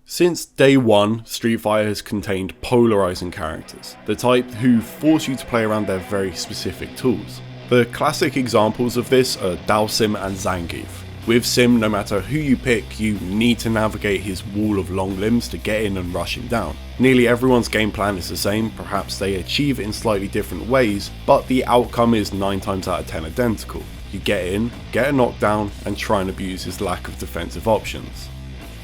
Since day one, Street Fighter has contained polarizing characters, the type who force you to play around their very specific tools. The classic examples of this are Dalsim and Zangief. With Sim, no matter who you pick, you need to navigate his wall of long limbs to get in and rush him down. Nearly everyone's game plan is the same, perhaps they achieve it in slightly different ways, but the outcome is 9 times out of 10 identical. You get in, get a knockdown, and try and abuse his lack of defensive options.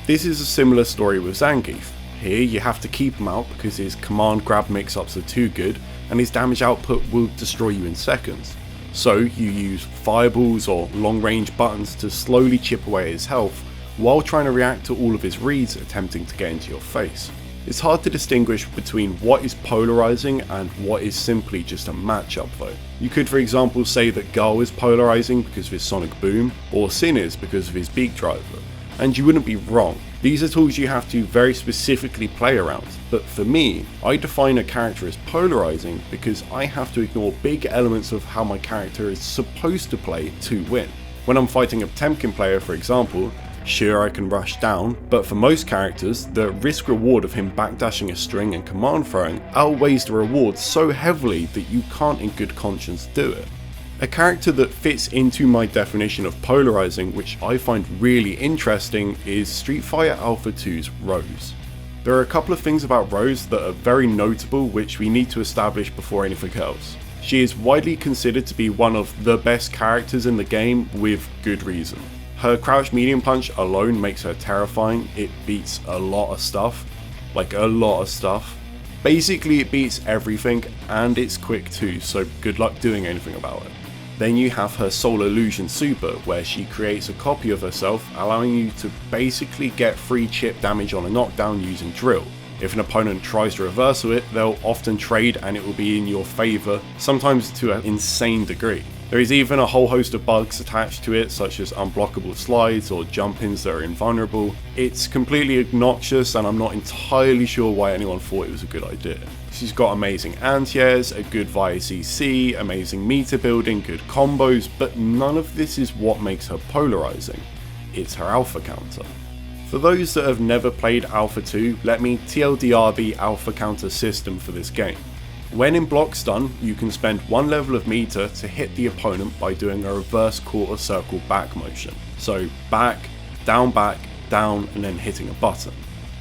This is a similar story with Zangief. Here you have to keep him out because his command grab mix-ups are too good and his damage output will destroy you in seconds. So you use fireballs or long range buttons to slowly chip away his health while trying to react to all of his reads attempting to get into your face. It's hard to distinguish between what is polarizing and what is simply just a matchup though. You could for example say that Gull is polarizing because of his sonic boom, or Sin is because of his beak driver. And you wouldn't be wrong. These are tools you have to very specifically play around, but for me, I define a character as polarizing because I have to ignore big elements of how my character is supposed to play to win. When I'm fighting a Temkin player for example, sure I can rush down, but for most characters, the risk reward of him backdashing a string and command throwing outweighs the reward so heavily that you can't in good conscience do it. A character that fits into my definition of polarizing, which I find really interesting, is Street Fighter Alpha 2's Rose. There are a couple of things about Rose that are very notable which we need to establish before anything else. She is widely considered to be one of the best characters in the game with good reason. Her crouch medium punch alone makes her terrifying. It beats a lot of stuff. Like a lot of stuff. Basically it beats everything and it's quick too, so good luck doing anything about it. Then you have her Soul Illusion Super, where she creates a copy of herself, allowing you to basically get free chip damage on a knockdown using drill. If an opponent tries to reversal it, they'll often trade and it will be in your favour, sometimes to an insane degree. There is even a whole host of bugs attached to it, such as unblockable slides or jump-ins that are invulnerable. It's completely obnoxious and I'm not entirely sure why anyone thought it was a good idea. She's got amazing anti-airs, a good via CC, amazing meter building, good combos, but none of this is what makes her polarizing. It's her alpha counter. For those that have never played Alpha 2, let me TLDR the alpha counter system for this game. When in block stun, you can spend 1 level of meter to hit the opponent by doing a reverse quarter circle back motion. So back, down, and then hitting a button.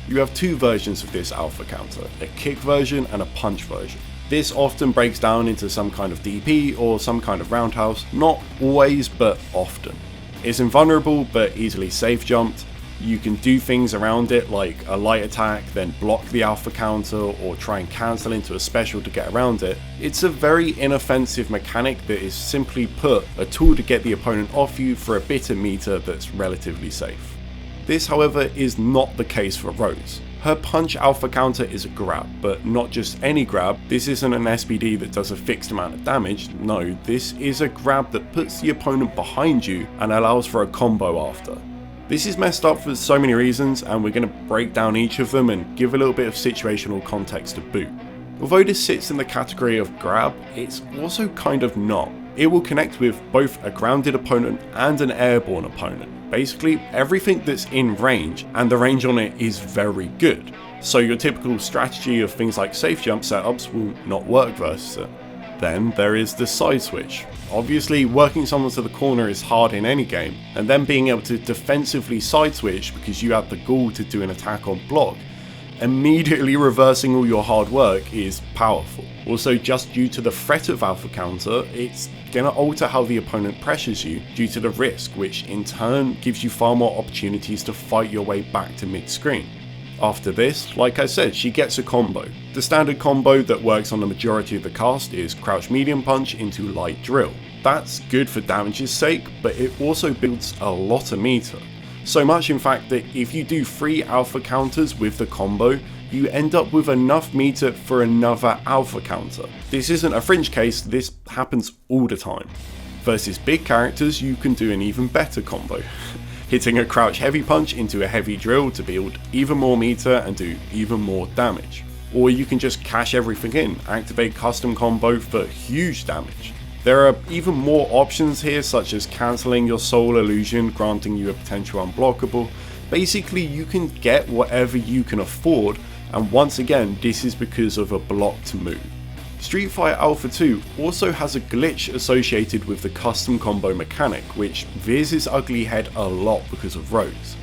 You have 2 versions of this alpha counter, a kick version and a punch version. This often breaks down into some kind of DP or some kind of roundhouse, not always but often. It's invulnerable but easily safe jumped. You can do things around it like a light attack, then block the alpha counter or try and cancel into a special to get around it. It's a very inoffensive mechanic that is simply put a tool to get the opponent off you for a bit of meter that's relatively safe. This however is not the case for Rose. Her punch alpha counter is a grab, but not just any grab. This isn't an SBD that does a fixed amount of damage, no, this is a grab that puts the opponent behind you and allows for a combo after. This is messed up for so many reasons and we're going to break down each of them and give a little bit of situational context to boot. Although this sits in the category of grab, it's also kind of not. It will connect with both a grounded opponent and an airborne opponent. Basically everything that's in range, and the range on it is very good. So your typical strategy of things like safe jump setups will not work versus it. Then there is the side switch. Obviously working someone to the corner is hard in any game, and then being able to defensively side switch because you have the gall to do an attack on block, immediately reversing all your hard work is powerful. Also, just due to the threat of alpha counter, it's gonna alter how the opponent pressures you due to the risk, which in turn gives you far more opportunities to fight your way back to mid-screen. After this, like I said, she gets a combo. The standard combo that works on the majority of the cast is crouch medium punch into light drill. That's good for damage's sake, but it also builds a lot of meter. So much in fact that if you do 3 alpha counters with the combo, you end up with enough meter for another alpha counter. This isn't a fringe case, this happens all the time. Versus big characters, you can do an even better combo. Hitting a crouch heavy punch into a heavy drill to build even more meter and do even more damage. Or you can just cash everything in, activate custom combo for huge damage. There are even more options here, such as cancelling your Soul Illusion, granting you a potential unblockable, Basically, you can get whatever you can afford, and once again, this is because of a blocked move. Street Fighter Alpha 2 also has a glitch associated with the custom combo mechanic, which veers its ugly head a lot because of Rose.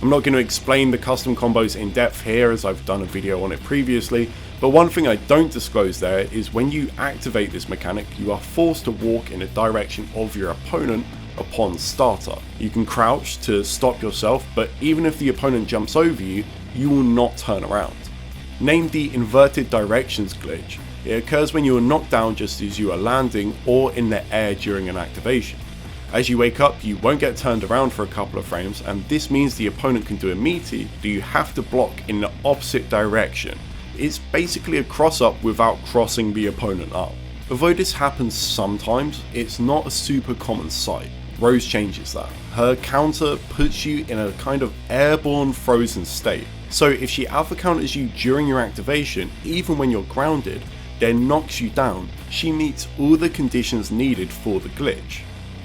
I'm not going to explain the custom combos in depth here, as I've done a video on it previously, but one thing I don't disclose there is when you activate this mechanic, you are forced to walk in the direction of your opponent upon startup. You can crouch to stop yourself, but even if the opponent jumps over you, you will not turn around. Named the inverted directions glitch, it occurs when you are knocked down just as you are landing or in the air during an activation. As you wake up, you won't get turned around for a couple of frames, and this means the opponent can do a meaty, but you have to block in the opposite direction. It's basically a cross up without crossing the opponent up. Although this happens sometimes, it's not a super common sight. Rose changes that. Her counter puts you in a kind of airborne frozen state. So if she alpha counters you during your activation, even when you're grounded, then knocks you down, she meets all the conditions needed for the glitch.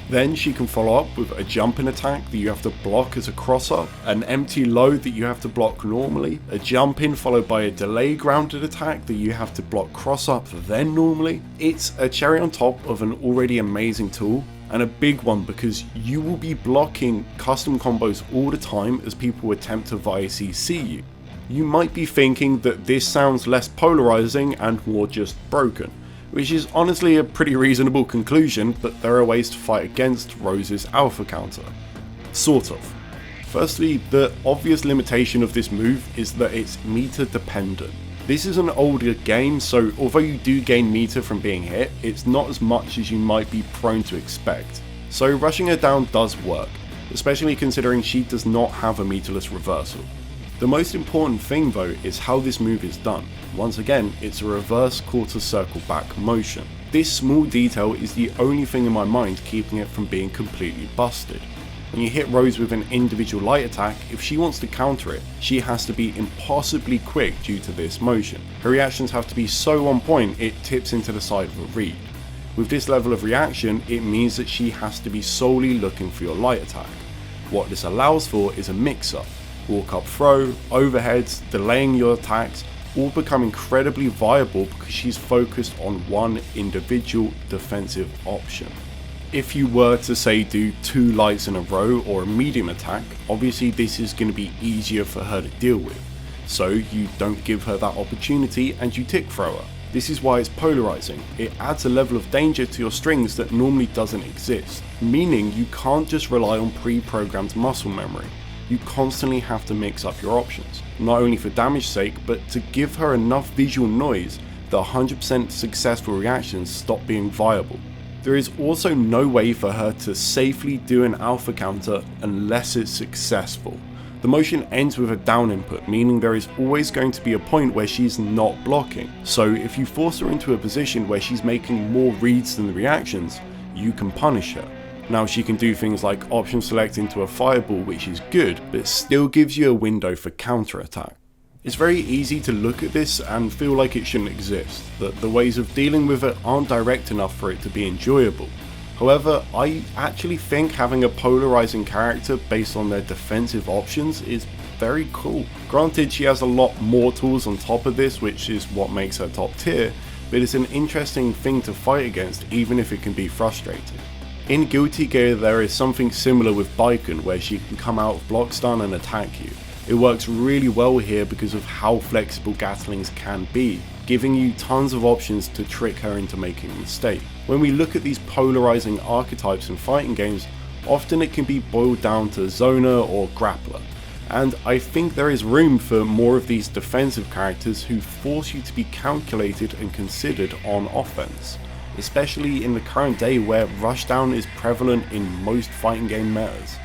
Then she can follow up with a jumping attack that you have to block as a cross up, an empty load that you have to block normally, a jump in followed by a delay grounded attack that you have to block cross up then normally. It's a cherry on top of an already amazing tool, and a big one because you will be blocking custom combos all the time as people attempt to via CC you. You might be thinking that this sounds less polarizing and more just broken, which is honestly a pretty reasonable conclusion, but there are ways to fight against Rose's alpha counter. Sort of. Firstly, the obvious limitation of this move is that it's meter dependent. This is an older game, so although you do gain meter from being hit, it's not as much as you might be prone to expect. So rushing her down does work, especially considering she does not have a meterless reversal. The most important thing though is how this move is done. Once again, it's a reverse quarter circle back motion. This small detail is the only thing in my mind keeping it from being completely busted. When you hit Rose with an individual light attack, if she wants to counter it, she has to be impossibly quick due to this motion. Her reactions have to be so on point it tips into the side of a read. With this level of reaction, it means that she has to be solely looking for your light attack. What this allows for is a mix-up. Walk up throw, overheads, delaying your attacks, all become incredibly viable because she's focused on one individual defensive option. If you were to say do 2 lights in a row or a medium attack, obviously this is going to be easier for her to deal with, so you don't give her that opportunity and you tick throw her. This is why it's polarizing. It adds a level of danger to your strings that normally doesn't exist, meaning you can't just rely on pre-programmed muscle memory. You constantly have to mix up your options, not only for damage sake, but to give her enough visual noise that 100% successful reactions stop being viable. There is also no way for her to safely do an alpha counter unless it's successful. The motion ends with a down input, meaning there is always going to be a point where she's not blocking. So if you force her into a position where she's making more reads than the reactions, you can punish her. Now she can do things like option select into a fireball, which is good, but it still gives you a window for counter attack. It's very easy to look at this and feel like it shouldn't exist, that the ways of dealing with it aren't direct enough for it to be enjoyable. However, I actually think having a polarizing character based on their defensive options is very cool. Granted, she has a lot more tools on top of this, which is what makes her top tier, but it's an interesting thing to fight against even if it can be frustrating. In Guilty Gear there is something similar with Baiken where she can come out of block stun and attack you. It works really well here because of how flexible Gatlings can be, giving you tons of options to trick her into making a mistake. When we look at these polarizing archetypes in fighting games, often it can be boiled down to zoner or grappler, and I think there is room for more of these defensive characters who force you to be calculated and considered on offense, especially in the current day where rushdown is prevalent in most fighting game metas.